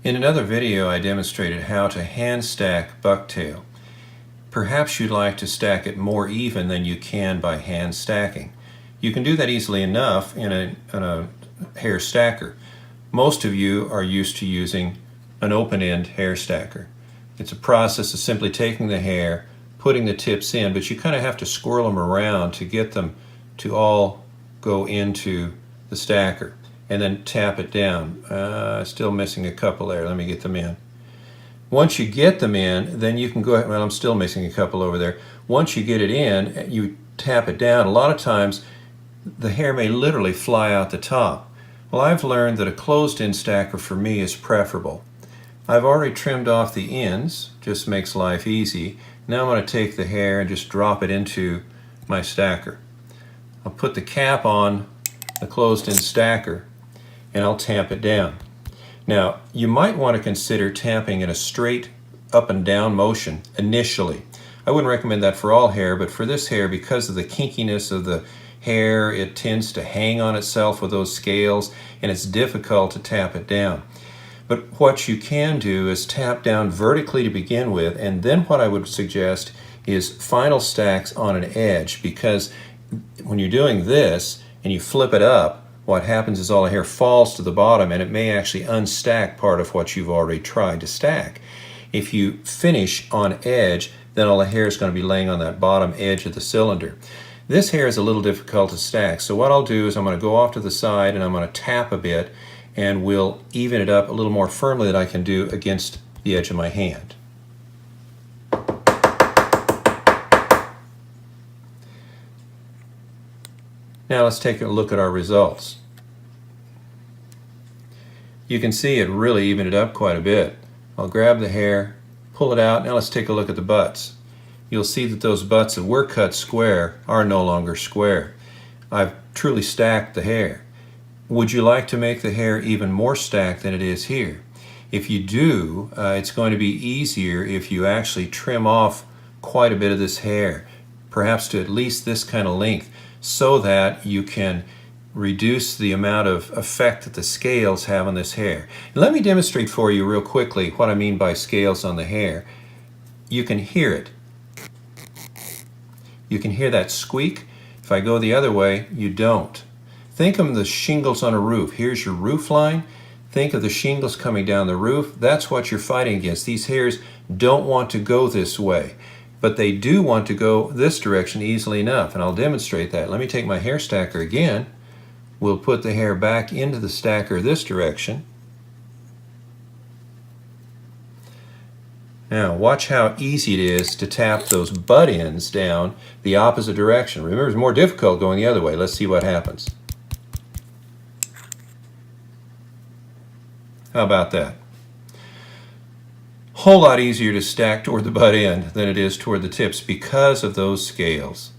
In another video, I demonstrated how to hand stack bucktail. Perhaps you'd like to stack it more even than you can by hand stacking. You can do that easily enough in a hair stacker. Most of you are used to using an open-end hair stacker. It's a process of simply taking the hair, putting the tips in, but you kind of have to swirl them around to get them to all go into the stacker, and then tap it down. Still missing a couple there. Let me get them in. Once you get them in, then you can go ahead. Well, I'm still missing a couple over there. Once you get it in, you tap it down. A lot of times the hair may literally fly out the top. Well, I've learned that a closed-end stacker for me is preferable. I've already trimmed off the ends, just makes life easy. Now I'm going to take the hair and just drop it into my stacker. I'll put the cap on the closed-end stacker and I'll tamp it down. Now, you might want to consider tamping in a straight up and down motion initially. I wouldn't recommend that for all hair, but for this hair, because of the kinkiness of the hair, it tends to hang on itself with those scales, and it's difficult to tap it down. But what you can do is tap down vertically to begin with, and then what I would suggest is final stacks on an edge, because when you're doing this and you flip it up, what happens is all the hair falls to the bottom and it may actually unstack part of what you've already tried to stack. If you finish on edge, then all the hair is going to be laying on that bottom edge of the cylinder. This hair is a little difficult to stack, so what I'll do is I'm going to go off to the side and I'm going to tap a bit, and we'll even it up a little more firmly than I can do against the edge of my hand. Now let's take a look at our results. You can see it really evened it up quite a bit. I'll grab the hair, pull it out. Now let's take a look at the butts. You'll see that those butts that were cut square are no longer square. I've truly stacked the hair. Would you like to make the hair even more stacked than it is here? If you do, it's going to be easier if you actually trim off quite a bit of this hair, perhaps to at least this kind of length, so that you can reduce the amount of effect that the scales have on this hair. Let me demonstrate for you real quickly what I mean by scales on the hair. You can hear it. You can hear that squeak. If I go the other way, you don't. Think of the shingles on a roof. Here's your roof line. Think of the shingles coming down the roof. That's what you're fighting against. These hairs don't want to go this way, but they do want to go this direction easily enough, and I'll demonstrate that. Let me take my hair stacker again. We'll put the hair back into the stacker this direction. Now watch how easy it is to tap those butt ends down the opposite direction. Remember, it's more difficult going the other way. Let's see what happens. How about that? Whole lot easier to stack toward the butt end than it is toward the tips because of those scales.